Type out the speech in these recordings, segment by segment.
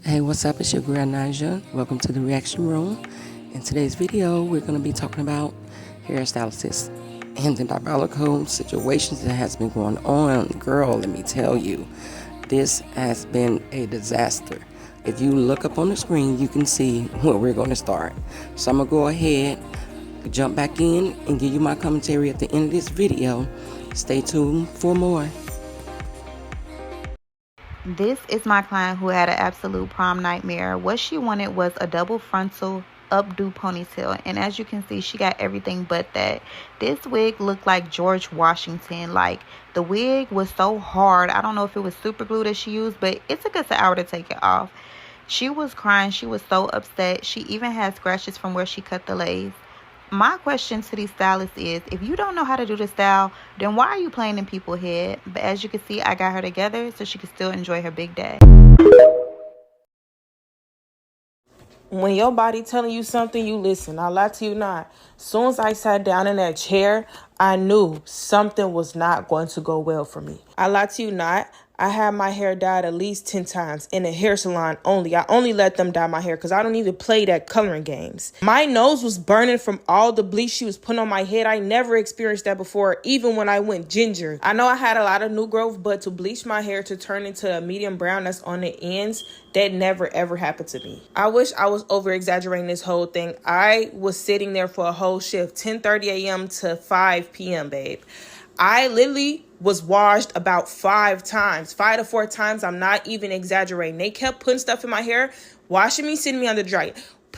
Hey, what's up? It's your girl Naja. Welcome to the reaction room. In today's video, we're going to be talking about hairstylists and the diabolical situations that has been going on. Girl, let me tell you, this has been a disaster. If you look up on the screen, you can see where we're going to start. So I'm going to go ahead, jump back in, and give you my commentary at the end of this video. Stay tuned for more. This is my client who had an absolute prom nightmare. What she wanted was a double frontal updo ponytail, and as you can see, she got everything but that. This wig looked like George Washington. Like, the wig was so hard. I don't know if it was super glue that she used, but it took us an hour to take it off. She was crying. She was so upset. She even had scratches from where she cut the lace. My question to these stylists is, if you don't know how to do the style, then why are you playing in people's head? But as you can see, I got her together so she can still enjoy her big day. When your body telling you something, you listen. I lie to you not. As soon as I sat down in that chair, I knew something was not going to go well for me. I lie to you not. I had my hair dyed at least 10 times in a hair salon only. I only let them dye my hair because I don't even play that coloring games. My nose was burning from all the bleach she was putting on my head. I never experienced that before, even when I went ginger. I know I had a lot of new growth, but to bleach my hair to turn into a medium brown that's on the ends, that never ever happened to me. I wish I was over exaggerating this whole thing. I was sitting there for a whole shift, 10:30 a.m. to 5 p.m., babe. I literally was washed about 5 times, 5 to 4 times. I'm not even exaggerating. They kept putting stuff in my hair, washing me, sitting me under the dryer.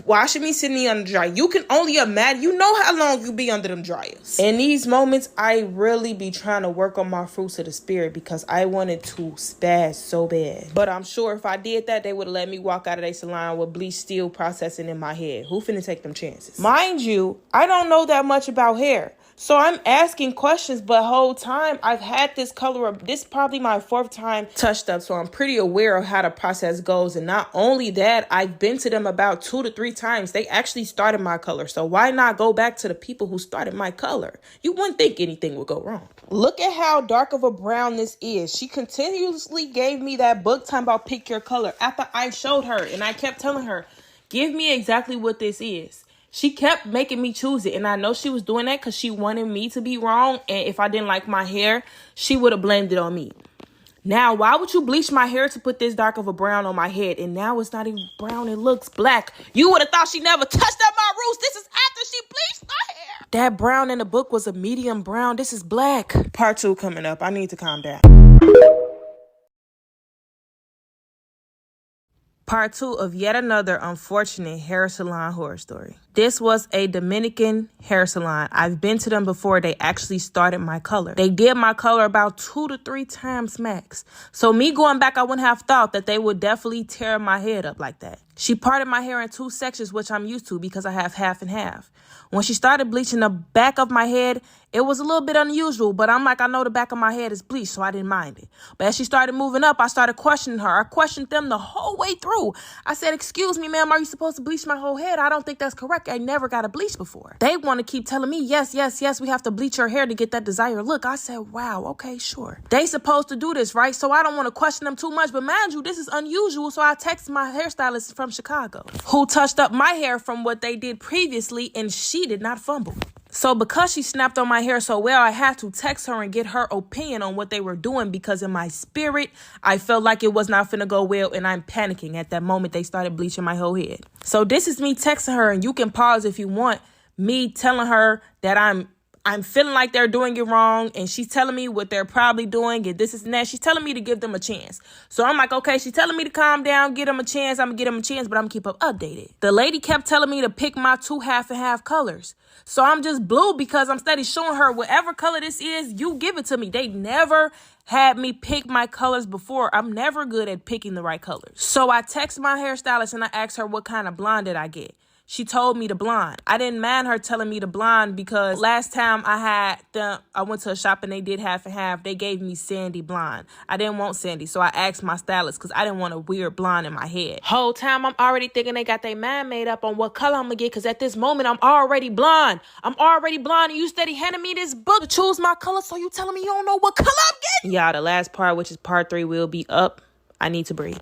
Washing me, sitting me under the dryer. You can only imagine. You know how long you be under them dryers. In these moments, I really be trying to work on my fruits of the spirit because I wanted to spaz so bad. But I'm sure if I did that, they would have let me walk out of their salon with bleach still processing in my head. Who finna take them chances? Mind you, I don't know that much about hair. So I'm asking questions, but whole time I've had this color up. This is probably my 4th time touched up. So I'm pretty aware of how the process goes. And not only that, I've been to them about 2 to 3 times. They actually started my color. So why not go back to the people who started my color? You wouldn't think anything would go wrong. Look at how dark of a brown this is. She continuously gave me that book time about pick your color after I showed her. And I kept telling her, give me exactly what this is. She kept making me choose it, and I know she was doing that because she wanted me to be wrong, and if I didn't like my hair, she would have blamed it on me. Now, why would you bleach my hair to put this dark of a brown on my head, and now it's not even brown, it looks black? You would have thought she never touched up my roots. This is after she bleached my hair. That brown in the book was a medium brown. This is black. Part 2 coming up. I need to calm down. Part 2 of yet another unfortunate hair salon horror story. This was a Dominican hair salon. I've been to them before. They actually started my color. They did my color about 2 to 3 times max. So me going back, I wouldn't have thought that they would definitely tear my head up like that. She parted my hair in 2 sections, which I'm used to because I have half and half. When she started bleaching the back of my head, it was a little bit unusual, but I'm like, I know the back of my head is bleached, so I didn't mind it. But as she started moving up, I started questioning her. I questioned them the whole way through. I said, excuse me, ma'am, are you supposed to bleach my whole head? I don't think that's correct. I never got a bleach before. They want to keep telling me, yes, we have to bleach your hair to get that desired look. I said, wow, okay, sure. They supposed to do this, right? So I don't want to question them too much, but mind you, this is unusual. So I texted my hairstylist from Chicago, who touched up my hair from what they did previously, and she did not fumble. So because she snapped on my hair so well, I had to text her and get her opinion on what they were doing because in my spirit, I felt like it was not finna go well and I'm panicking at that moment they started bleaching my whole head. So this is me texting her, and you can pause if you want, me telling her that I'm feeling like they're doing it wrong, and she's telling me what they're probably doing, and this is and that. She's telling me to give them a chance. So I'm like, okay, she's telling me to calm down, give them a chance. I'm going to give them a chance, but I'm going to keep up updated. The lady kept telling me to pick my 2 half and half colors. So I'm just blue because I'm steady showing her whatever color this is, you give it to me. They never had me pick my colors before. I'm never good at picking the right colors. So I text my hairstylist and I asked her what kind of blonde did I get. She told me to blonde. I didn't mind her telling me to blonde because last time I went to a shop and they did half and half. They gave me sandy blonde. I didn't want sandy, so I asked my stylist because I didn't want a weird blonde in my head. Whole time I'm already thinking they got their mind made up on what color I'm gonna get because at this moment I'm already blonde. And you steady handing me this book to choose my color, so you telling me you don't know what color I'm getting? Yeah, the last part, which is part 3, will be up. I need to breathe.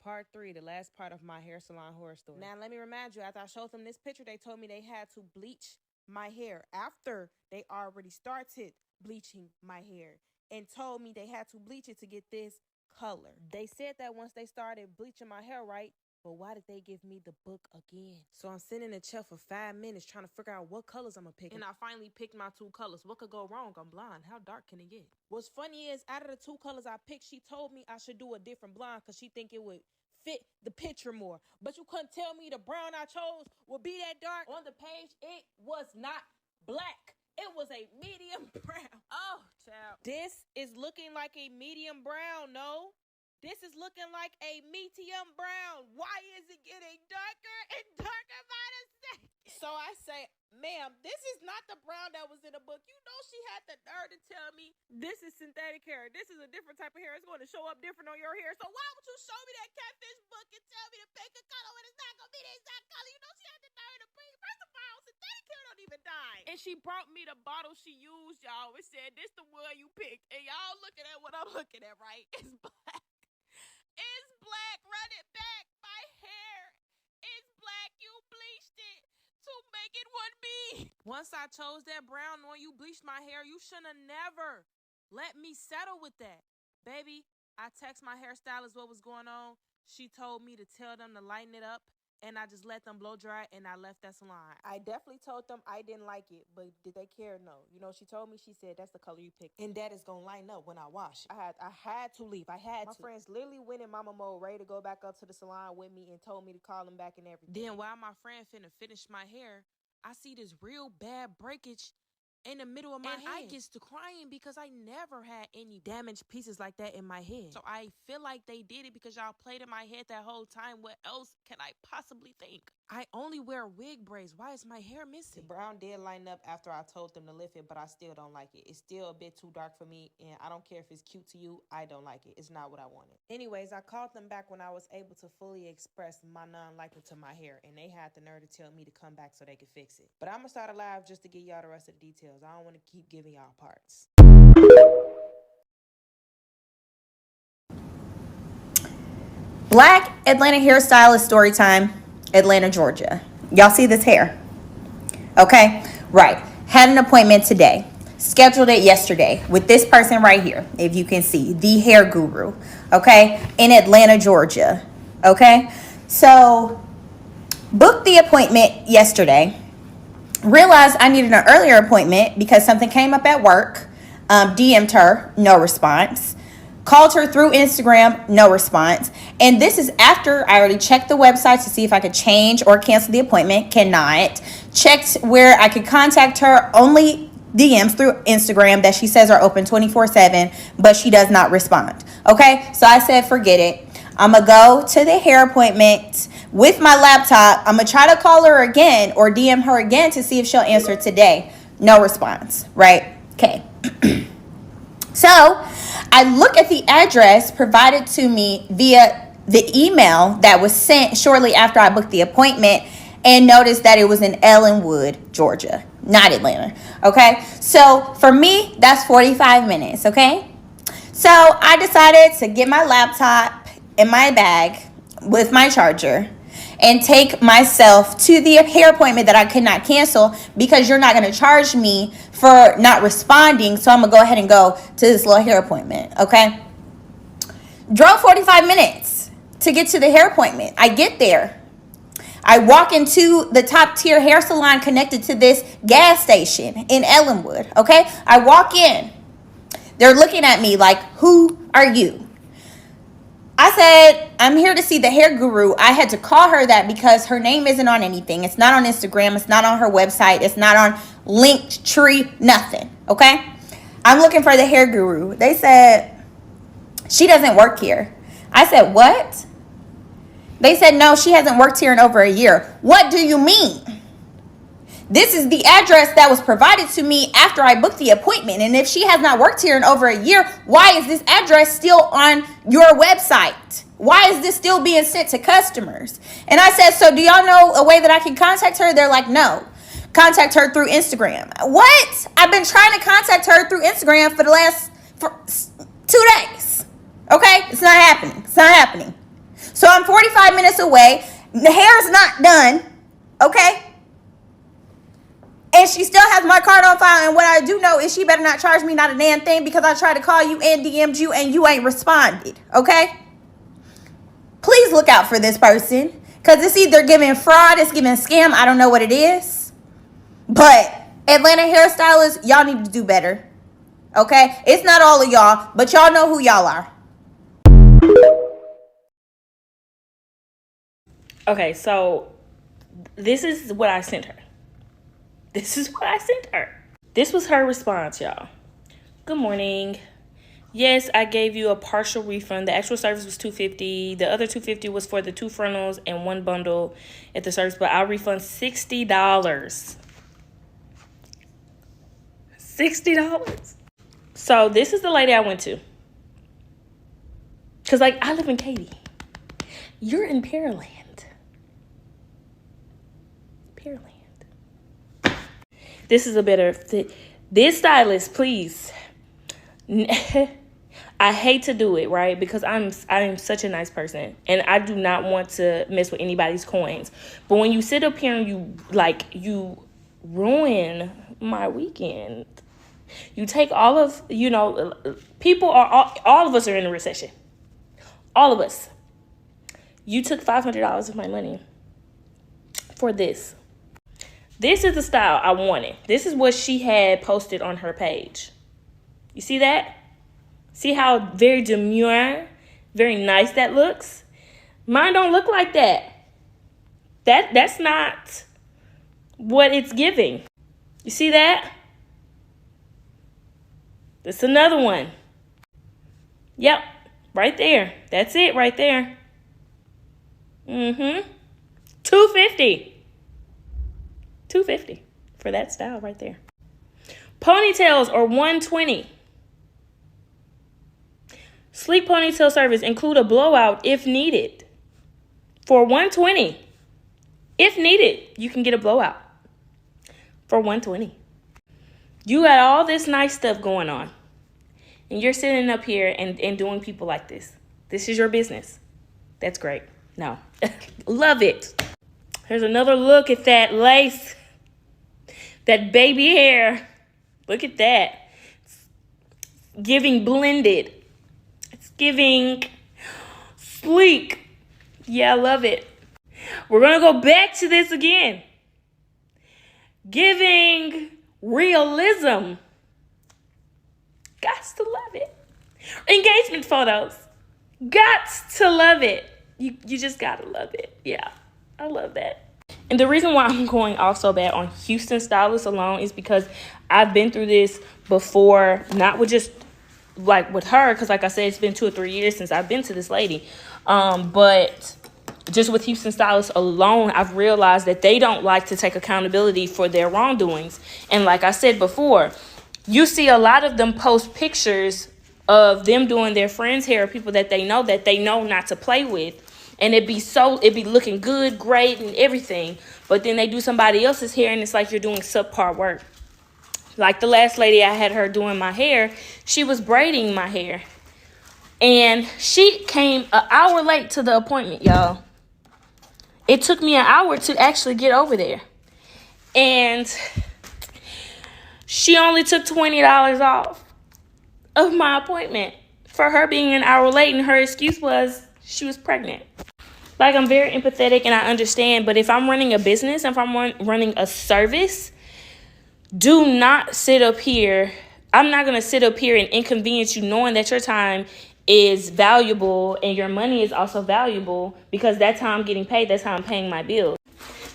Part 3, the last part of my hair salon horror story. Now, let me remind you, after I showed them this picture, they told me they had to bleach my hair after they already started bleaching my hair and told me they had to bleach it to get this color. They said that once they started bleaching my hair, right? But why did they give me the book again? So I'm sitting in the chair for 5 minutes trying to figure out what colors I'm gonna pick. And I finally picked my 2 colors. What could go wrong? I'm blind. How dark can it get? What's funny is out of the 2 colors I picked, she told me I should do a different blonde because she think it would fit the picture more. But you couldn't tell me the brown I chose would be that dark. On the page, it was not black. It was a medium brown. Oh, child. This is looking like a medium brown, no? This is looking like a medium brown. Why is it getting darker and darker by the second? So I say, ma'am, this is not the brown that was in the book. You know she had the nerve to tell me this is synthetic hair. This is a different type of hair. It's going to show up different on your hair. So why would you show me that catfish book and tell me to pick a color when it's not going to be the exact color? You know she had the nerve to bring. First of all, synthetic hair don't even die. And she brought me the bottle she used, y'all. It said, this the one you picked. And y'all looking at what I'm looking at, right? It's black. It's black. Run it back. My hair is black. You bleached it to make it what be. Once I chose that brown one, you bleached my hair. You shouldn't have never let me settle with that. Baby, I text my hairstylist what was going on. She told me to tell them to lighten it up. And I just let them blow dry and I left that salon. I definitely told them I didn't like it, but did they care? No. You know, she told me, she said, that's the color you picked. And that is going to line up when I wash it. I had to leave. My friends literally went in mama mode, ready to go back up to the salon with me and told me to call them back and everything. Then while my friend finna finish my hair, I see this real bad breakage in the middle of my head. I gets to crying because I never had any damaged pieces like that in my head. So I feel like they did it because y'all played in my head that whole time. What else can I possibly think? I only wear wig braids. Why is my hair missing? The brown did line up after I told them to lift it, but I still don't like it. It's still a bit too dark for me, and I don't care if it's cute to you. I don't like it. It's not what I wanted. Anyways, I called them back when I was able to fully express my non-liking to my hair, and they had the nerve to tell me to come back so they could fix it. But I'm going to start a live just to give y'all the rest of the details. I don't want to keep giving y'all parts. Black Atlanta hairstylist story time, Atlanta, Georgia. Y'all see this hair? Okay, right. Had an appointment today. Scheduled it yesterday with this person right here, if you can see, the hair guru, okay, in Atlanta, Georgia, okay? So, booked the appointment yesterday. Realized I needed an earlier appointment because something came up at work. DM'd her, no response. Called her through Instagram, no response. And this is after I already checked the website to see if I could change or cancel the appointment. Cannot. Checked where I could contact her, only DMs through Instagram that she says are open 24/7, but she does not respond. Okay, so I said, forget it. I'm going to go to the hair appointment with my laptop. I'm going to try to call her again or DM her again to see if she'll answer today. No response, right? Okay. So I look at the address provided to me via the email that was sent shortly after I booked the appointment and noticed that it was in Ellenwood, Georgia, not Atlanta. Okay. So for me, that's 45 minutes. Okay. So I decided to get my laptop in my bag with my charger and take myself to the hair appointment that I could not cancel because you're not going to charge me for not responding. So I'm going to go ahead and go to this little hair appointment, okay? Drove 45 minutes to get to the hair appointment. I get there. I walk into the top tier hair salon connected to this gas station in Ellenwood, okay? I walk in. They're looking at me like, who are you? I said, I'm here to see the hair guru. I had to call her that because her name isn't on anything. It's not on Instagram. It's not on her website. It's not on Linktree, nothing. Okay? I'm looking for the hair guru. They said, she doesn't work here. I said, what? They said, no, she hasn't worked here in over a year. What do you mean? This is the address that was provided to me after I booked the appointment. And if she has not worked here in over a year, why is this address still on your website? Why is this still being sent to customers? And I said, so do y'all know a way that I can contact her? They're like, no. Contact her through Instagram. What? I've been trying to contact her through Instagram for the last 2 days. Okay? It's not happening. It's not happening. So I'm 45 minutes away. The hair is not done. Okay? And she still has my card on file. And what I do know is she better not charge me not a damn thing because I tried to call you and DM'd you and you ain't responded. Okay? Please look out for this person. Because it's either giving fraud, it's giving scam. I don't know what it is. But Atlanta hairstylists, y'all need to do better. Okay? It's not all of y'all, but y'all know who y'all are. Okay, so this is what I sent her. This was her response, y'all. Good morning. Yes, I gave you a partial refund. The actual service was $250. The other $250 was for the 2 frontals and 1 bundle at the service, but I'll refund $60. $60. So this is the lady I went to. Because, like, I live in Katy. You're in Pearland. This is a better fit. This stylist, please. I hate to do it, right? Because I am such a nice person. And I do not want to mess with anybody's coins. But when you sit up here and you ruin my weekend. You take all of, people are, all of us are in a recession. All of us. You took $500 of my money for this. This is the style I wanted. This is what she had posted on her page. You see that? See how very demure, very nice that looks? Mine don't look like that. That's not what it's giving. You see that? That's another one. Yep, right there. That's it right there. $250. $250 for that style right there. Ponytails are $120. Sleek ponytail service include a blowout if needed. For $120. If needed, you can get a blowout. For $120. You got all this nice stuff going on. And you're sitting up here and doing people like this. This is your business. That's great. No. Love it. Here's another look at that lace. That baby hair. Look at that. It's giving blended. It's giving sleek. Yeah, I love it. We're going to go back to this again. Giving realism. Gots to love it. Engagement photos. Gots to love it. You just gotta love it. Yeah, I love that. And the reason why I'm going off so bad on Houston stylists alone is because I've been through this before, not with just like with her, because like I said, it's been 2 or 3 years since I've been to this lady. But just with Houston stylists alone, I've realized that they don't like to take accountability for their wrongdoings. And like I said before, you see a lot of them post pictures of them doing their friends' hair, people that they know not to play with. And it'd be looking good, great, and everything. But then they do somebody else's hair, and it's like you're doing subpar work. Like the last lady I had her doing my hair, she was braiding my hair. And she came an hour late to the appointment, y'all. It took me an hour to actually get over there. And she only took $20 off of my appointment for her being an hour late. And her excuse was she was pregnant. Like, I'm very empathetic and I understand. But if I'm running a business, if I'm running a service, do not sit up here. I'm not going to sit up here and inconvenience you knowing that your time is valuable and your money is also valuable, because that's how I'm getting paid. That's how I'm paying my bills.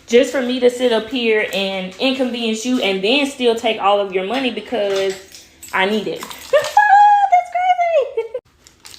Just for me to sit up here and inconvenience you and then still take all of your money because I need it. That's crazy.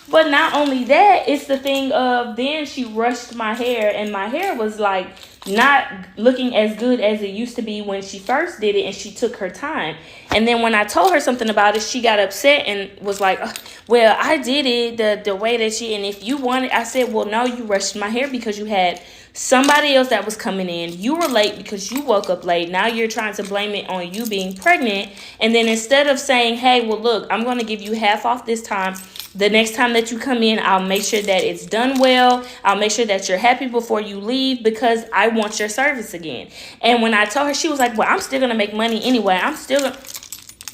But not only that, it's the thing of then she rushed my hair and my hair was like not looking as good as it used to be when she first did it, and she took her time. And then when I told her something about it, she got upset and was like, well, I did it the way that and if you want it, I said, well, no, you rushed my hair because you had somebody else that was coming in. You were late because you woke up late. Now you're trying to blame it on you being pregnant. And then instead of saying, hey, well, look, I'm going to give you half off this time, The next time that you come in, I'll make sure that it's done well. I'll make sure that you're happy before you leave because I want your service again. And when I told her, she was like, well, I'm still going to make money anyway.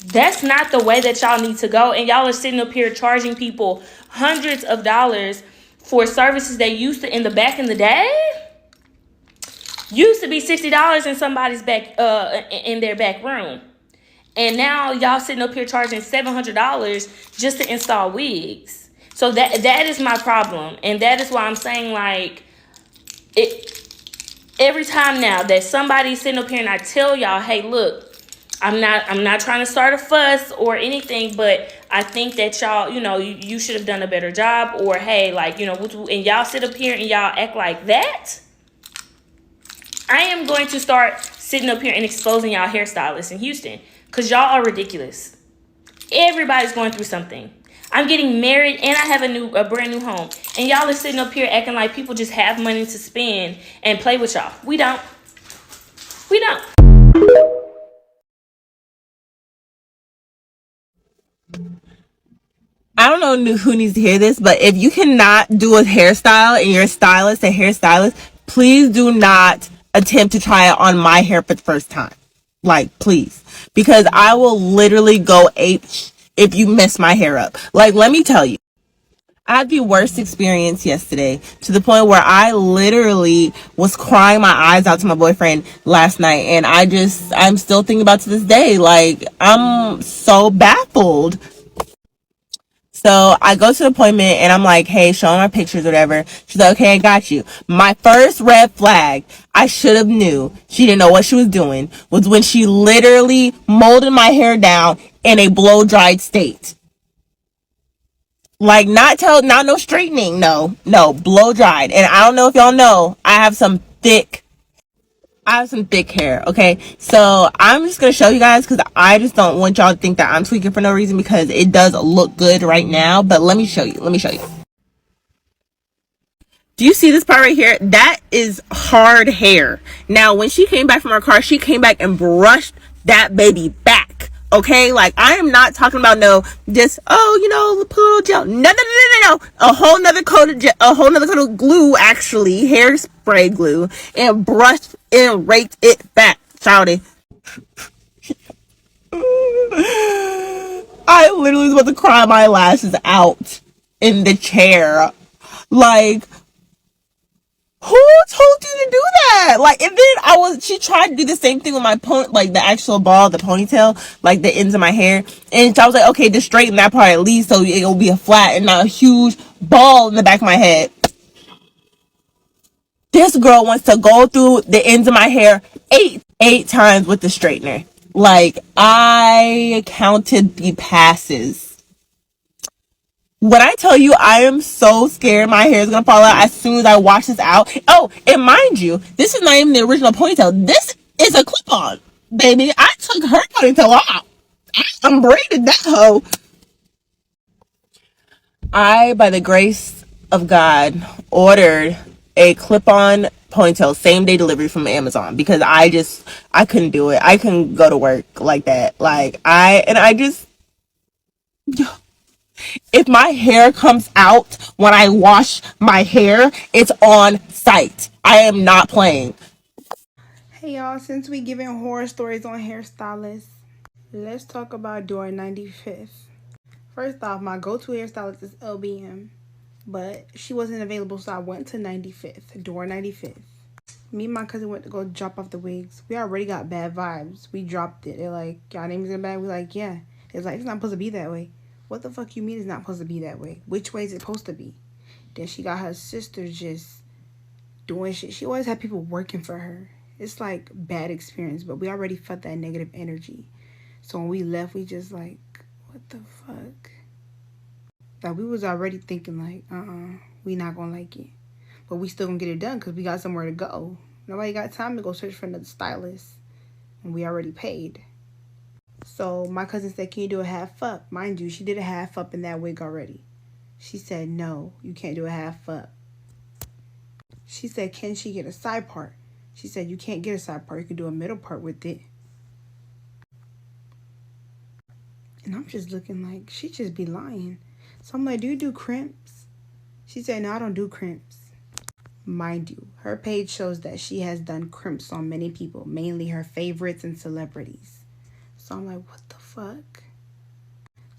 That's not the way that y'all need to go. And y'all are sitting up here charging people hundreds of dollars for services that used to, in the day, used to be $60 in somebody's back, in their back room. And now y'all sitting up here charging $700 just to install wigs. So that is my problem. And that is why I'm saying, like, every time now that somebody's sitting up here and I tell y'all, hey, look, I'm not trying to start a fuss or anything, but I think that y'all, you should have done a better job, or hey, like, and y'all sit up here and y'all act like that. I am going to start sitting up here and exposing y'all hairstylists in Houston because y'all are ridiculous. Everybody's going through something. I'm getting married and I have a brand new home, and y'all are sitting up here acting like people just have money to spend and play with y'all. We don't. We don't. I don't know who needs to hear this, but if you cannot do a hairstyle and you're a hairstylist, please do not attempt to try it on my hair for the first time. Like, please. Because I will literally go ape if you mess my hair up. Like, let me tell you. I had the worst experience yesterday to the point where I literally was crying my eyes out to my boyfriend last night. And I'm still thinking about to this day. Like, I'm so baffled. So I go to the appointment and I'm like, hey, show me my pictures, whatever. She's like, okay, I got you. My first red flag, I should have knew she didn't know what she was doing, was when she literally molded my hair down in a blow dried state. Like, not no straightening, no, blow dried. And I don't know if y'all know, I have some thick hair, okay? So I'm just gonna show you guys because I just don't want y'all to think that I'm tweaking for no reason, because it does look good right now. But let me show you. Do you see this part right here? That is hard hair. Now, when she came back from her car, she came back and brushed that baby back. Okay, like, I am not talking about just put a little gel. No. A whole nother coat of glue, actually, hairspray glue, and brushed and raked it back. Shouty. I literally was about to cry my lashes out in the chair. Like, who told you to do that? Like, and then she tried to do the same thing with my like the actual ball, the ponytail, like the ends of my hair. And so I was like, okay, just straighten that part at least so it'll be a flat and not a huge ball in the back of my head. This girl wants to go through the ends of my hair eight times with the straightener. Like, I counted the passes. When I tell you I am so scared my hair is gonna fall out as soon as I wash this out. Oh, and mind you, this is not even the original ponytail. This is a clip-on, baby. I took her ponytail off. I unbraided that hoe. I, by the grace of God, ordered a clip-on ponytail, same day delivery from Amazon, because I couldn't do it. I couldn't go to work like that. Like, if my hair comes out when I wash my hair, it's on site. I am not playing. Hey y'all, since we giving horror stories on hairstylists, let's talk about door 95th. First off, my go-to hairstylist is LBM, but she wasn't available, so I went to 95th, door 95th. Me and my cousin went to go drop off the wigs. We already got bad vibes. We dropped it. They're like, y'all name is in the bag? We're like, yeah. It's like, it's not supposed to be that way. What the fuck you mean it's not supposed to be that way? Which way is it supposed to be? Then she got her sister just doing shit. She always had people working for her. It's like bad experience, but we already felt that negative energy. So when we left, we just like, what the fuck? Like, we was already thinking like, we not gonna like it. But we still gonna get it done because we got somewhere to go. Nobody got time to go search for another stylist. And we already paid. So my cousin said, can you do a half up? Mind you, she did a half up in that wig already. She said, no, you can't do a half up. She said, can she get a side part? She said, you can't get a side part. You can do a middle part with it. And I'm just looking like, she just be lying. So I'm like, do you do crimps? She said, no, I don't do crimps. Mind you, her page shows that she has done crimps on many people, mainly her favorites and celebrities. So I'm like, what the fuck?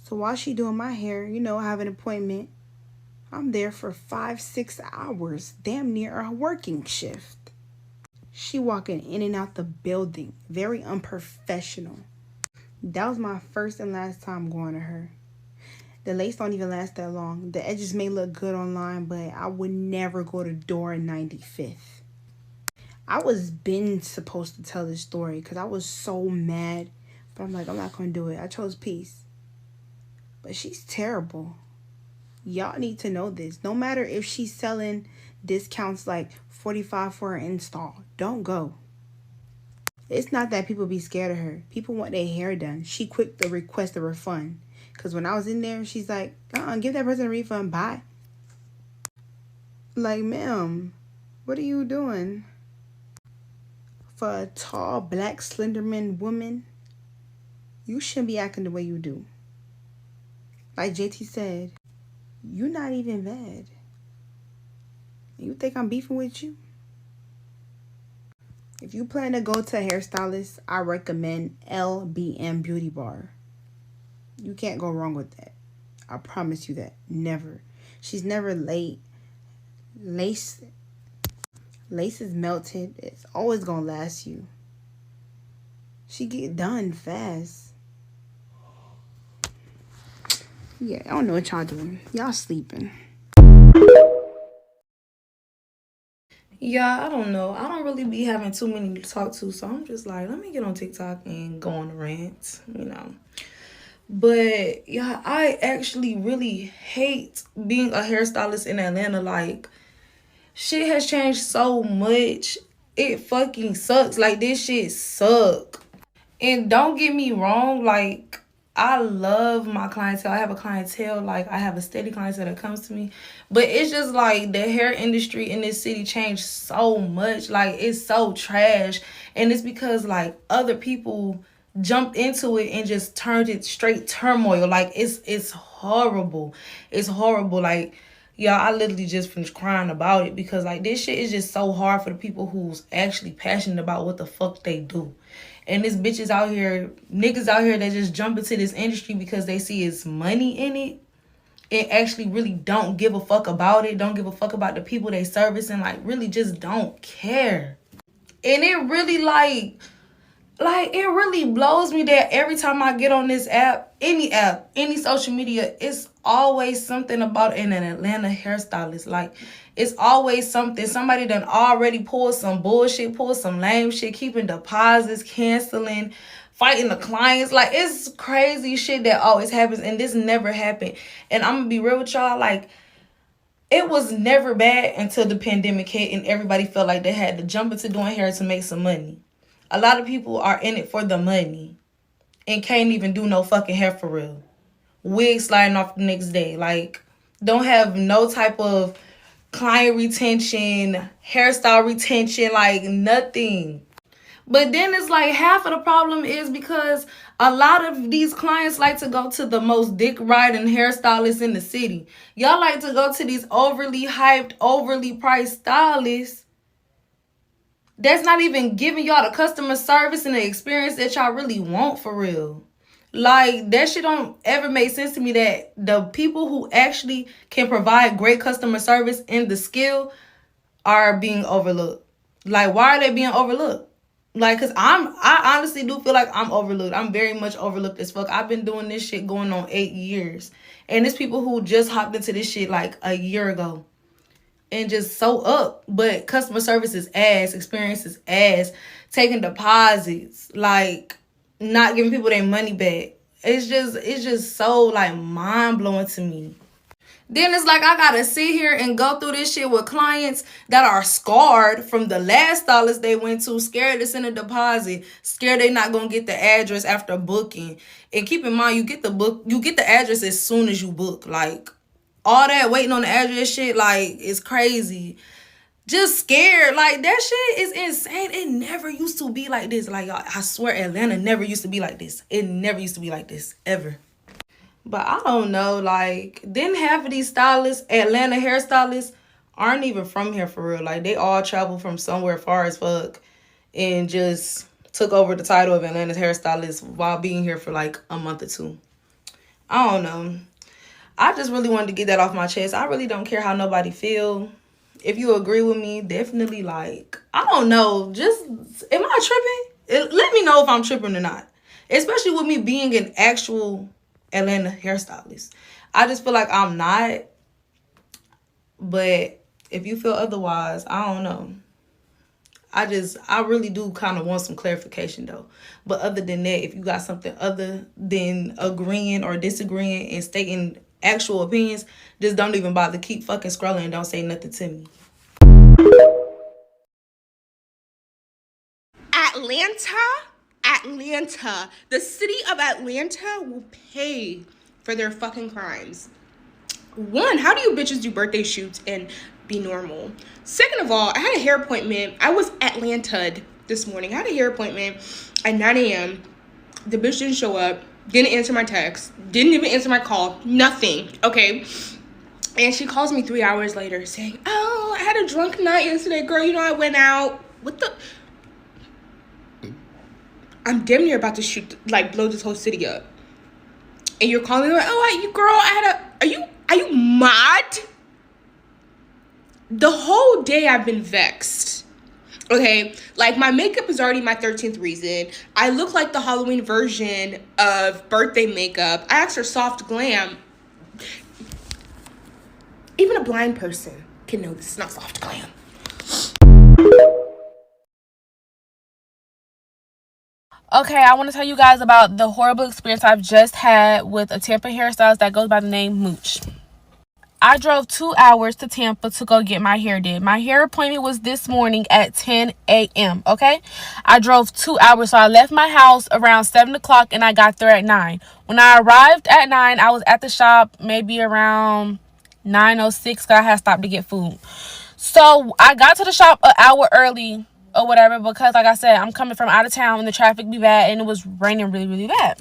So while she doing my hair, I have an appointment. I'm there for 5-6 hours, damn near a working shift. She walking in and out the building, very unprofessional. That was my first and last time going to her. The lace don't even last that long. The edges may look good online, but I would never go to door 95th. I was been supposed to tell this story because I was so mad. But I'm like, I'm not going to do it. I chose peace. But she's terrible. Y'all need to know this. No matter if she's selling discounts like $45 for an install, don't go. It's not that people be scared of her. People want their hair done. She quick to request a refund. Because when I was in there, she's like, give that person a refund. Bye. Like, ma'am, what are you doing? For a tall, black, slenderman woman, you shouldn't be acting the way you do. Like JT said, you're not even bad. You think I'm beefing with you? If you plan to go to a hairstylist, I recommend LBM Beauty Bar. You can't go wrong with that. I promise you that. Never. She's never late. Lace is melted. It's always gonna last you. She get done fast. Yeah, I don't know what y'all doing. Y'all sleeping. Yeah, I don't know. I don't really be having too many to talk to, so I'm just like, let me get on TikTok and go on a rant. But yeah, I actually really hate being a hairstylist in Atlanta. Like, shit has changed so much. It fucking sucks. Like, this shit suck. And don't get me wrong, like, I love my clientele. I have a clientele, like, I have a steady clientele that comes to me. But it's just like the hair industry in this city changed so much. Like, it's so trash. And it's because, like, other people jumped into it and just turned it straight turmoil. Like, it's horrible. It's horrible. Like, yeah, I literally just finished crying about it because, like, this shit is just so hard for the people who's actually passionate about what the fuck they do. And this bitches out here, niggas out here that just jump into this industry because they see it's money in it and actually really don't give a fuck about it, don't give a fuck about the people they service, and like really just don't care. And it really like it really blows me that every time I get on this app, any social media, it's always something about an Atlanta hairstylist. Like, it's always something. Somebody done already pulled some bullshit, pulled some lame shit, keeping deposits, canceling, fighting the clients. Like, it's crazy shit that always happens, and this never happened. And I'm gonna be real with y'all, like, it was never bad until the pandemic hit and everybody felt like they had to jump into doing hair to make some money. A lot of people are in it for the money and can't even do no fucking hair for real. Wig sliding off the next day. Like, don't have no type of client retention, hairstyle retention, like nothing. But then it's like half of the problem is because a lot of these clients like to go to the most dick riding hairstylists in the city. Y'all like to go to these overly hyped, overly priced stylists that's not even giving y'all the customer service and the experience that y'all really want for real. Like, that shit don't ever make sense to me that the people who actually can provide great customer service and the skill are being overlooked. Like, why are they being overlooked? Like, cause I honestly do feel like I'm overlooked. I'm very much overlooked as fuck. I've been doing this shit going on 8 years. And there's people who just hopped into this shit like a year ago. And just so up, but customer service is ass, experience is ass, taking deposits, like not giving people their money back. It's just so like mind blowing to me. Then it's like I gotta sit here and go through this shit with clients that are scarred from the last stylist they went to, scared to send a deposit, scared they not gonna get the address after booking. And keep in mind, you get the address as soon as you book. Like, all that waiting on the address shit, like, it's crazy. Just scared. Like, that shit is insane. It never used to be like this. Like, I swear Atlanta never used to be like this. It never used to be like this, ever. But I don't know, like, then half of these stylists, Atlanta hairstylists, aren't even from here for real. Like, they all travel from somewhere far as fuck and just took over the title of Atlanta's hairstylist while being here for like a month or two. I don't know. I just really wanted to get that off my chest. I really don't care how nobody feel. If you agree with me, definitely, like, I don't know. Just, am I tripping? Let me know if I'm tripping or not. Especially with me being an actual Atlanta hairstylist. I just feel like I'm not. But if you feel otherwise, I don't know. I really do kind of want some clarification though. But other than that, if you got something other than agreeing or disagreeing and stating actual opinions, just don't even bother. Keep fucking scrolling and don't say nothing to me. Atlanta, the city of Atlanta will pay for their fucking crimes. One, how do you bitches do birthday shoots and be normal? Second of all, I had a hair appointment. I was Atlanta'd this morning. I had a hair appointment at 9 a.m. The bitch didn't show up, didn't answer my text, didn't even answer my call, nothing, okay? And she calls me 3 hours later saying, oh, I had a drunk night yesterday, girl. You know, I went out. What the? I'm damn near about to shoot, like, blow this whole city up. And you're calling me like, oh, you girl, are you mad? The whole day I've been vexed. Okay, like, my makeup is already my 13th reason. I look like the Halloween version of birthday makeup. I asked for soft glam. Even a blind person can know this is not soft glam. Okay, I want to tell you guys about the horrible experience I've just had with a Tampa hairstylist that goes by the name Mooch. I drove 2 hours to Tampa to go get my hair did. My hair appointment was this morning at 10 a.m., okay? I drove 2 hours, so I left my house around 7 o'clock and I got there at 9. When I arrived at 9, I was at the shop maybe around 9:06 because I had stopped to get food. So I got to the shop an hour early or whatever because, like I said, I'm coming from out of town and the traffic be bad and it was raining really, really bad.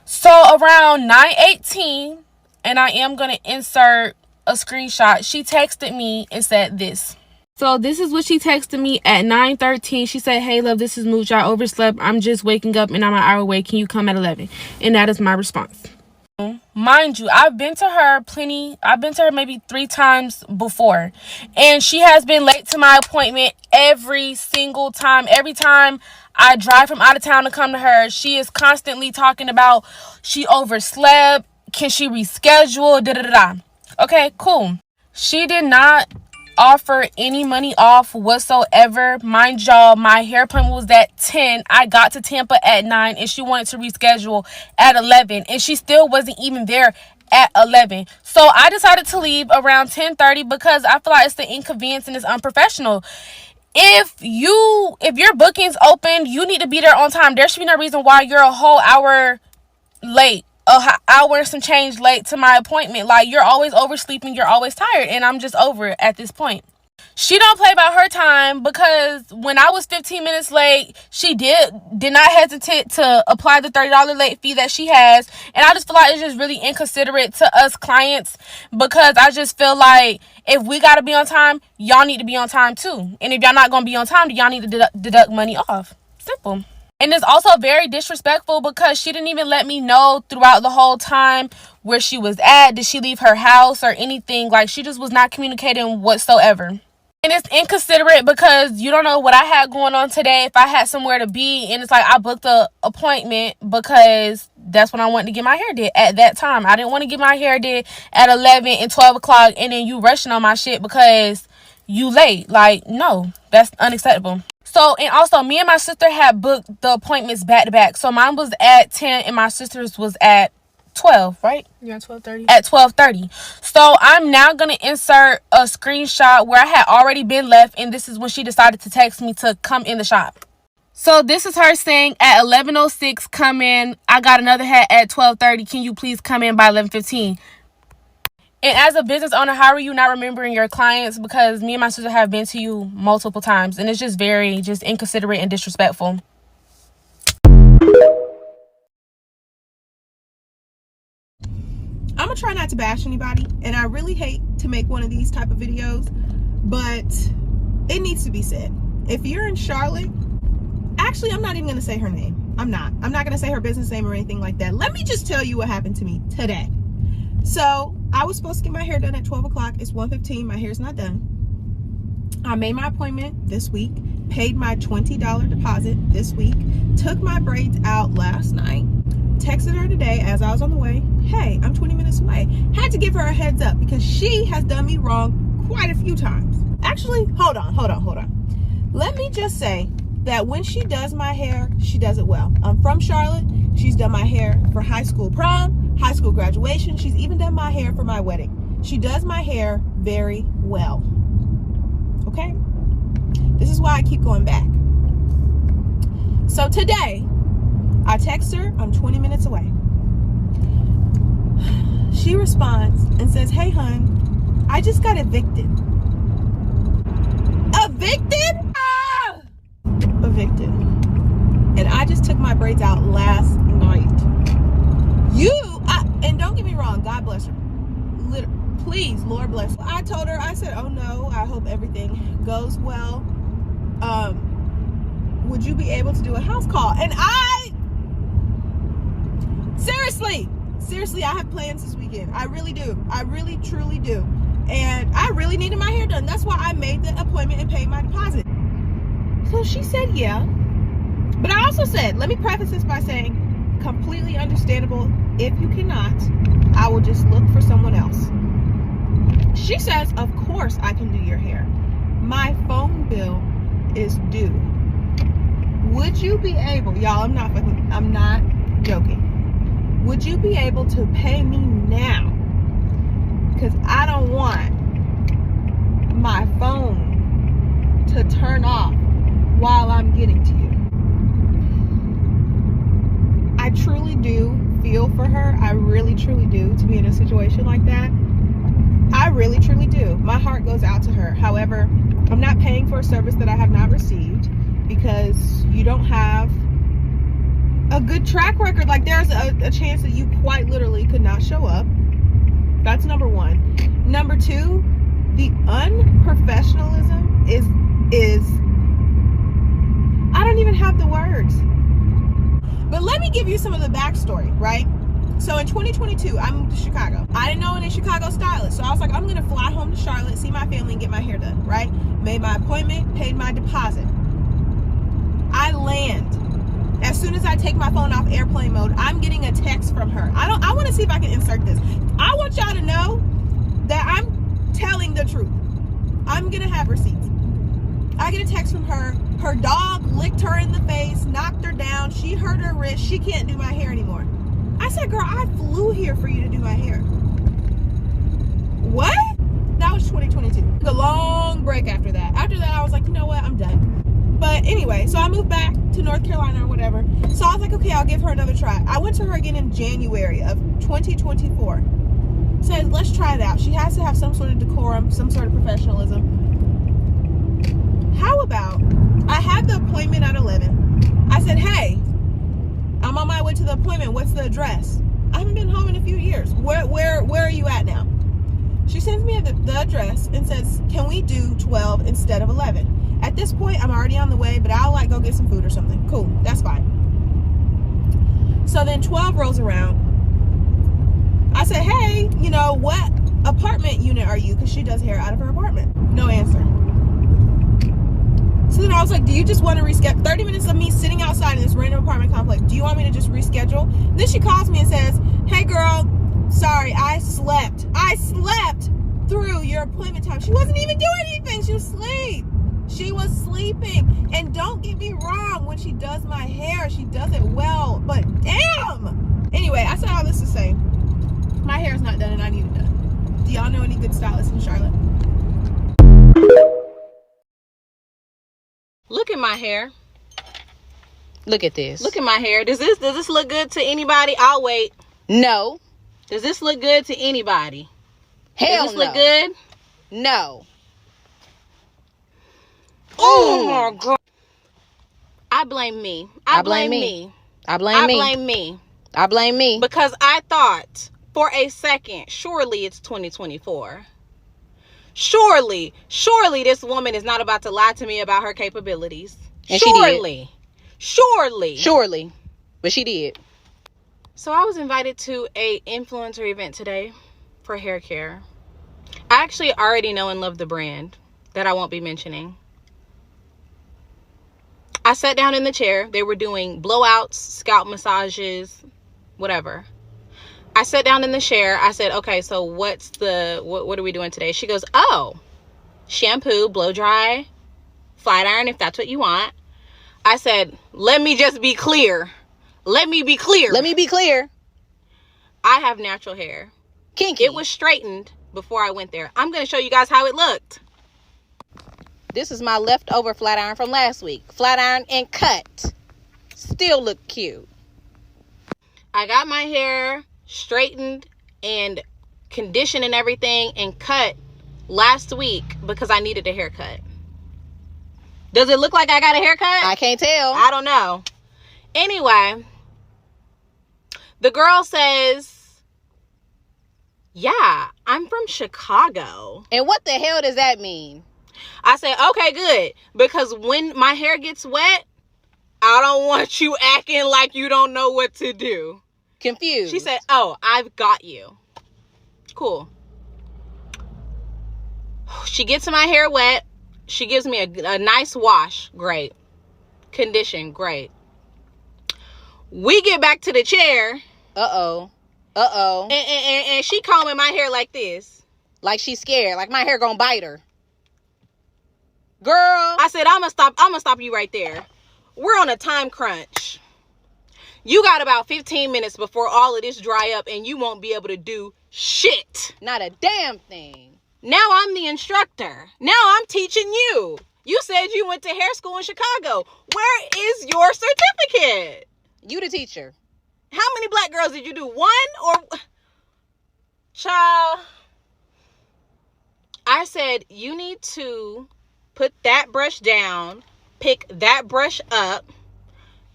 So around 9:18, and I am going to insert a screenshot, she texted me and said this. So this is what she texted me at 9:13. She said, hey, love, this is Mooch. I overslept. I'm just waking up and I'm an hour away. Can you come at 11? And that is my response. Mind you, I've been to her maybe 3 times before, and she has been late to my appointment every single time. Every time I drive from out of town to come to her, she is constantly talking about she overslept, can she reschedule, da-da-da-da. Okay, cool. She did not offer any money off whatsoever. Mind y'all, my hair appointment was at 10. I got to Tampa at 9 and she wanted to reschedule at 11 and she still wasn't even there at 11. So I decided to leave around 10:30 because I feel like it's the inconvenience and it's unprofessional. If your booking's open, you need to be there on time. There should be no reason why you're a whole hour late, hour and some change late to my appointment. Like, you're always oversleeping, you're always tired, and I'm just over it at this point. She don't play about her time because when I was 15 minutes late, she did not hesitate to apply the $30 late fee that she has. And I just feel like it's just really inconsiderate to us clients because I just feel like if we got to be on time, y'all need to be on time too. And if y'all not going to be on time, y'all need to deduct money off. Simple. And it's also very disrespectful because she didn't even let me know throughout the whole time where she was at. Did she leave her house or anything? Like, she just was not communicating whatsoever. And it's inconsiderate because you don't know what I had going on today, if I had somewhere to be. And it's like I booked an appointment because that's when I wanted to get my hair did at that time. I didn't want to get my hair did at 11 and 12 o'clock and then you rushing on my shit because you late. Like, no, that's unacceptable. So, and also, me and my sister had booked the appointments back to back. So, mine was at 10 and my sister's was at 12, right? Yeah, 12:30. At 12:30. So, I'm now going to insert a screenshot where I had already been left. And this is when she decided to text me to come in the shop. So, this is her saying at 11:06, come in. I got another hat at 12:30. Can you please come in by 11:15? And as a business owner, how are you not remembering your clients? Because me and my sister have been to you multiple times. And it's just very inconsiderate and disrespectful. gonna try not to bash anybody, and I really hate to make one of these type of videos, but it needs to be said. If you're in Charlotte, actually, I'm not even gonna say her name. I'm not gonna say her business name or anything like that. Let me just tell you what happened to me today. So I was supposed to get my hair done at 12 o'clock. It's 1:15. My hair's not done. I made my appointment this week, paid my $20 deposit this week, took my braids out last night, texted her today as I was on the way, hey, I'm 20 minutes away. Had to give her a heads up because she has done me wrong quite a few times. Actually, hold on. Let me just say that when she does my hair, she does it well. I'm from Charlotte. She's done my hair for high school prom, high school graduation. She's even done my hair for my wedding. She does my hair very well. Okay? This is why I keep going back. So today, I text her, I'm 20 minutes away. She responds and says, hey, hun, I just got evicted. Evicted? Ah! Evicted. And I just took my braids out last night. And don't get me wrong, God bless her. Please, Lord bless her. I told her, I said, oh no, I hope everything goes well. Would you be able to do a house call? And seriously, I have plans this weekend. I really do. I really, truly do. And I really needed my hair done. That's why I made the appointment and paid my deposit. So she said, yeah. But I also said, let me preface this by saying, completely understandable. If you cannot, I will just look for someone else. She says, of course I can do your hair. My phone bill is due. Would you be able, y'all, I'm not joking. Would you be able to pay me now? Because I don't want my phone to turn off while I'm getting to you. I truly do feel for her. I really, truly do, to be in a situation like that. I really, truly do. My heart goes out to her. However, I'm not paying for a service that I have not received because you don't have a good track record. Like, there's a chance that you quite literally could not show up. That's number one. Number two, the unprofessionalism is I don't even have the words. But let me give you some of the backstory, right? So in 2022, I moved to Chicago. I didn't know any Chicago stylists. So I was like, I'm going to fly home to Charlotte, see my family, and get my hair done, right? Made my appointment, paid my deposit. I land. As soon as I take my phone off airplane mode, I'm getting a text from her. I want to see if I can insert this. I want y'all to know that I'm telling the truth. I'm going to have receipts. I get a text from her. Her dog licked her in the face, knocked her down. She hurt her wrist. She can't do my hair anymore. I said, girl, I flew here for you to do my hair. What? That was 2022. A long break after that. After that, I was like, you know what? I'm done. But anyway, so I moved back to North Carolina or whatever. So I was like, okay, I'll give her another try. I went to her again in January of 2024. Said, let's try it out. She has to have some sort of decorum, some sort of professionalism. How about, I had the appointment at 11. I said, hey, I'm on my way to the appointment. What's the address? I haven't been home in a few years. Where are you at now? She sends me the address and says, can we do 12 instead of 11? At this point, I'm already on the way, but I'll go get some food or something. Cool, that's fine. So then 12 rolls around. I said, hey, what apartment unit are you? Because she does hair out of her apartment. No answer. So then I was like, do you just want to reschedule? 30 minutes of me sitting outside in this random apartment complex. Do you want me to just reschedule? Then she calls me and says, hey girl, sorry, I slept through your appointment time. She wasn't even doing anything. She was asleep. She was sleeping. And don't get me wrong, when she does my hair, she does it well. But damn! Anyway, I said all this to say, my hair is not done and I need it done. Do y'all know any good stylists in Charlotte? Look at my hair. Look at this. Look at my hair. Does this look good to anybody? I'll wait. No. Does this look good to anybody? Hell no. Does this look good? No. Oh my God. I blame me. I blame me. I blame me. I blame me. Because I thought for a second, surely it's 2024. Surely this woman is not about to lie to me about her capabilities. And surely. But she did. So I was invited to a influencer event today for hair care. I actually already know and love the brand that I won't be mentioning. I sat down in the chair. They were doing blowouts, scalp massages, whatever. I sat down in the chair. I said, okay, so what are we doing today? She goes, oh, shampoo, blow dry, flat iron if that's what you want. I said, let me just be clear. Let me be clear. I have natural hair. Kinky. It was straightened before I went there. I'm going to show you guys how it looked. This is my leftover flat iron from last week. Flat iron and cut. Still look cute. I got my hair straightened and conditioned and everything and cut last week because I needed a haircut. Does it look like I got a haircut? I can't tell. I don't know. Anyway, the girl says, yeah, I'm from Chicago. And what the hell does that mean? I said, okay, good. Because when my hair gets wet, I don't want you acting like you don't know what to do. Confused. She said, oh, I've got you. Cool. She gets my hair wet. She gives me a nice wash. Great. Condition. Great. We get back to the chair. Uh-oh. And she combing my hair like this. Like she's scared. Like my hair gonna bite her. Girl. I said, I'm gonna stop you right there. We're on a time crunch. You got about 15 minutes before all of this dry up and you won't be able to do shit. Not a damn thing. Now I'm the instructor. Now I'm teaching you. You said you went to hair school in Chicago. Where is your certificate? You the teacher. How many black girls did you do? One or... Child. I said, you need to put that brush down, pick that brush up.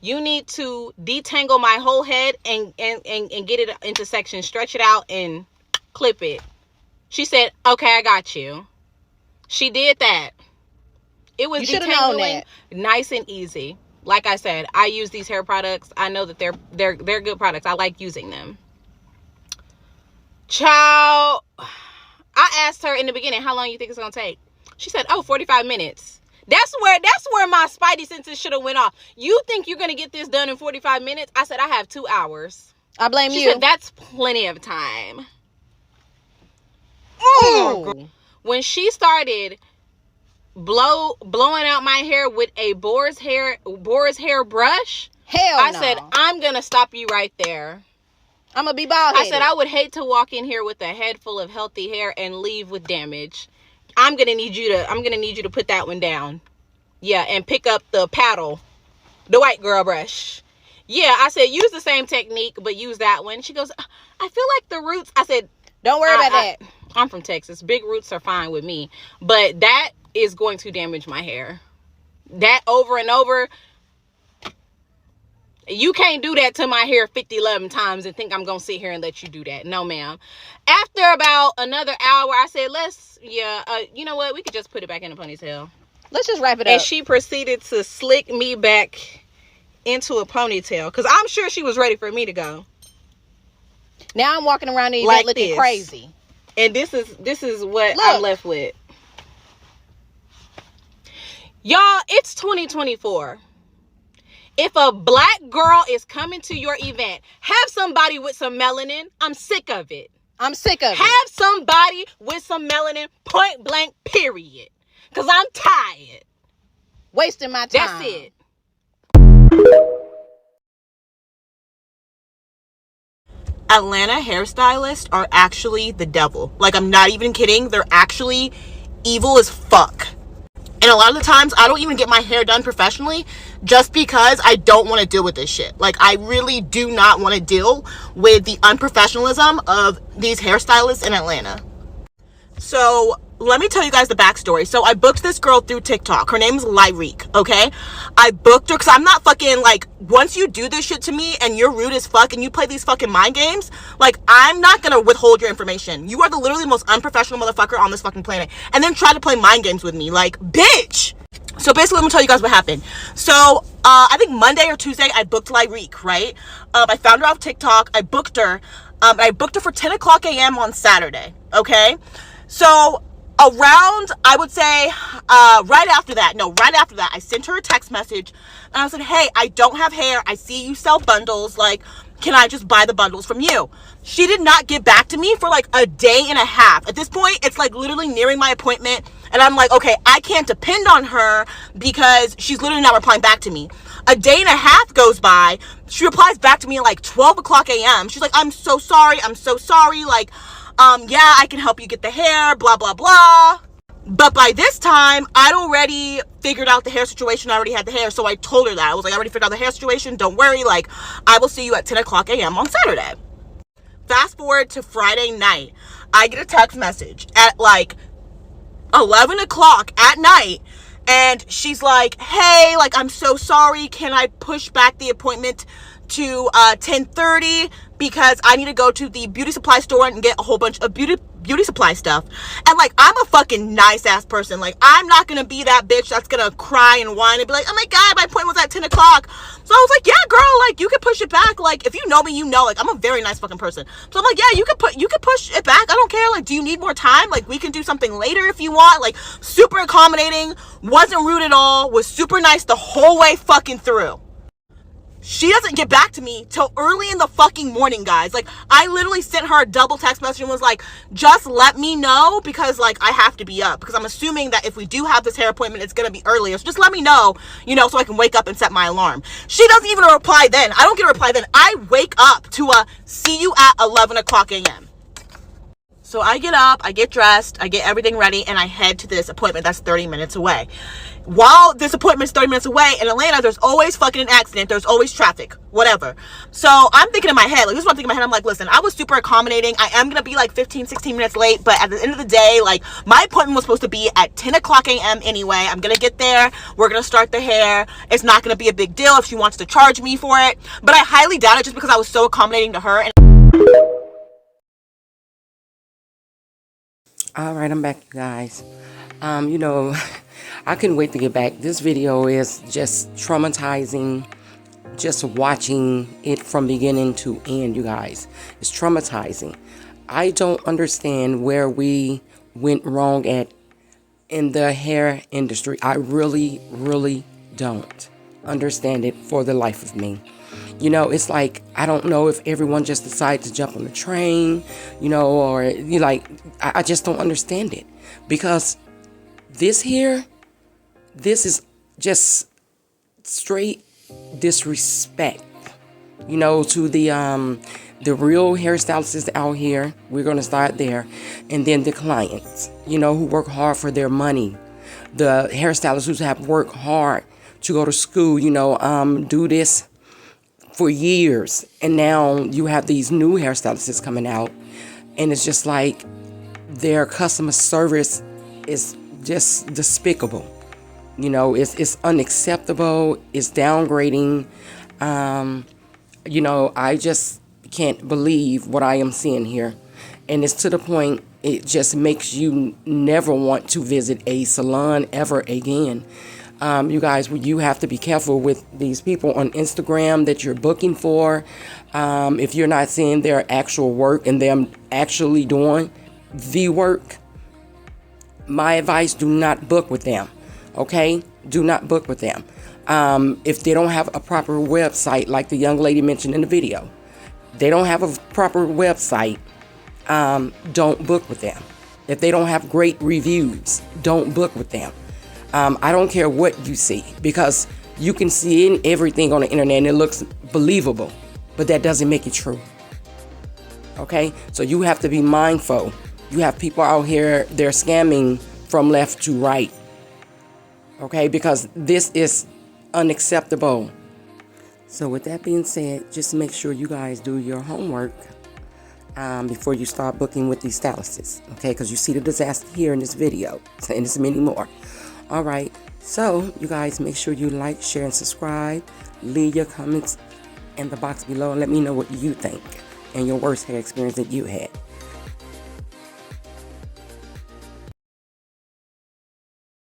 You need to detangle my whole head and get it into sections, stretch it out and clip it. She said, okay, I got you. She did that. It was detangling nice and easy. Like I said, I use these hair products. I know that they're good products. I like using them. Child, I asked her in the beginning, how long you think it's going to take? She said, oh, 45 minutes. That's where my spidey senses should have went off. You think you're going to get this done in 45 minutes? I said, I have 2 hours. I blame you. She said, that's plenty of time. Ooh. When she started blowing out my hair with a boar's hair brush, I said, I'm going to stop you right there. I'm going to be bald-headed. I said, I would hate to walk in here with a head full of healthy hair and leave with damage. I'm gonna need you to put that one down. Yeah, and pick up the paddle, the white girl brush. Yeah, I said use the same technique, but use that one. She goes, I feel like the roots. I said, don't worry about that. I'm from Texas. Big roots are fine with me, but that is going to damage my hair. That over and over. You can't do that to my hair 11 times and think I'm going to sit here and let you do that. No, ma'am. After about another hour, I said, you know what? We could just put it back in a ponytail. Let's just wrap it up. And she proceeded to slick me back into a ponytail because I'm sure she was ready for me to go. Now I'm walking around the event looking crazy. And this is what I'm left with. Y'all, it's 2024. If a black girl is coming to your event, have somebody with some melanin. I'm sick of it. Have somebody with some melanin, point blank, period. Because I'm tired. Wasting my time. That's it. Atlanta hairstylists are actually the devil. Like, I'm not even kidding. They're actually evil as fuck. And a lot of the times, I don't even get my hair done professionally just because I don't want to deal with this shit. Like, I really do not want to deal with the unprofessionalism of these hairstylists in Atlanta. So, let me tell you guys the backstory. So I booked this girl through TikTok. Her name's Lyrique, okay? I booked her because I'm not fucking, like, once you do this shit to me and you're rude as fuck and you play these fucking mind games, like, I'm not gonna withhold your information. You are the literally most unprofessional motherfucker on this fucking planet. And then try to play mind games with me. Like, bitch! So basically, let me tell you guys what happened. So, I think Monday or Tuesday, I booked Lyrique, right? I found her off TikTok. I booked her. I booked her for 10 o'clock a.m. on Saturday, okay? So, around, I would say, right after that, I sent her a text message, and I said, hey, I don't have hair. I see you sell bundles. Like, can I just buy the bundles from you? She did not get back to me for like a day and a half. At this point, it's like literally nearing my appointment. And I'm like, okay, I can't depend on her because she's literally not replying back to me. A day and a half goes by. She replies back to me at like 12 o'clock a.m. She's like, I'm so sorry. Like, yeah, I can help you get the hair, blah, blah, blah. But by this time, I'd already figured out the hair situation. I already had the hair. So I told her that. I was like, I already figured out the hair situation. Don't worry. Like, I will see you at 10 o'clock a.m. on Saturday. Fast forward to Friday night. I get a text message at like 11 o'clock at night. And she's like, hey, like, I'm so sorry. Can I push back the appointment to 10:30 because I need to go to the beauty supply store and get a whole bunch of beauty supply stuff. And like, I'm a fucking nice ass person. Like, I'm not gonna be that bitch that's gonna cry and whine and be like, oh my god, my appointment was at 10 o'clock. So I was like, yeah, girl, like, you could push it back. Like, if you know me, you know, like, I'm a very nice fucking person. So I'm like, yeah, you could push it back. I don't care. Like, do you need more time? Like, we can do something later if you want. Like, super accommodating, wasn't rude at all, was super nice the whole way fucking through. She doesn't get back to me till early in the fucking morning, guys. Like, I literally sent her a double text message and was like, just let me know because, like, I have to be up. Because I'm assuming that if we do have this hair appointment, it's going to be earlier. So just let me know, you know, so I can wake up and set my alarm. She doesn't even reply then. I don't get a reply then. I wake up to a see you at 11 o'clock a.m. So I get up, I get dressed, I get everything ready, and I head to this appointment that's 30 minutes away. While this appointment's 30 minutes away, in Atlanta, there's always fucking an accident. There's always traffic, whatever. So I'm thinking in my head, like, this is what I'm thinking in my head. I'm like, listen, I was super accommodating. I am going to be like 15, 16 minutes late, but at the end of the day, like, my appointment was supposed to be at 10 o'clock a.m. anyway. I'm going to get there. We're going to start the hair. It's not going to be a big deal if she wants to charge me for it. But I highly doubt it just because I was so accommodating to her. All right, I'm back, you guys. You know, I couldn't wait to get back. This video is just traumatizing, just watching it from beginning to end, you guys. It's traumatizing. I don't understand where we went wrong at in the hair industry. I really, really don't understand it for the life of me. You know, it's like, I don't know if everyone just decided to jump on the train, you know, or you like, I just don't understand it. Because this here, this is just straight disrespect, you know, to the real hairstylists out here. We're going to start there. And then the clients, you know, who work hard for their money. The hairstylists who have worked hard to go to school, you know, do this for years, and now you have these new hairstylists coming out, and it's just like their customer service is just despicable. You know, it's unacceptable. It's downgrading. You know, I just can't believe what I am seeing here, and it's to the point it just makes you never want to visit a salon ever again. You guys, you have to be careful with these people on Instagram that you're booking for. If you're not seeing their actual work and them actually doing the work, my advice, do not book with them. Okay? Do not book with them. If they don't have a proper website, like the young lady mentioned in the video, they don't have a proper website, don't book with them. If they don't have great reviews, don't book with them. I don't care what you see, because you can see everything on the internet and it looks believable, but that doesn't make it true. Okay? So you have to be mindful. You have people out here, they're scamming from left to right. Okay? Because this is unacceptable. So with that being said, just make sure you guys do your homework. before you start booking with these stylists, okay? Because you see the disaster here in this video, and there's many more. All right, so you guys make sure you like, share, and subscribe. Leave your comments in the box below and let me know what you think and your worst hair experience that you had.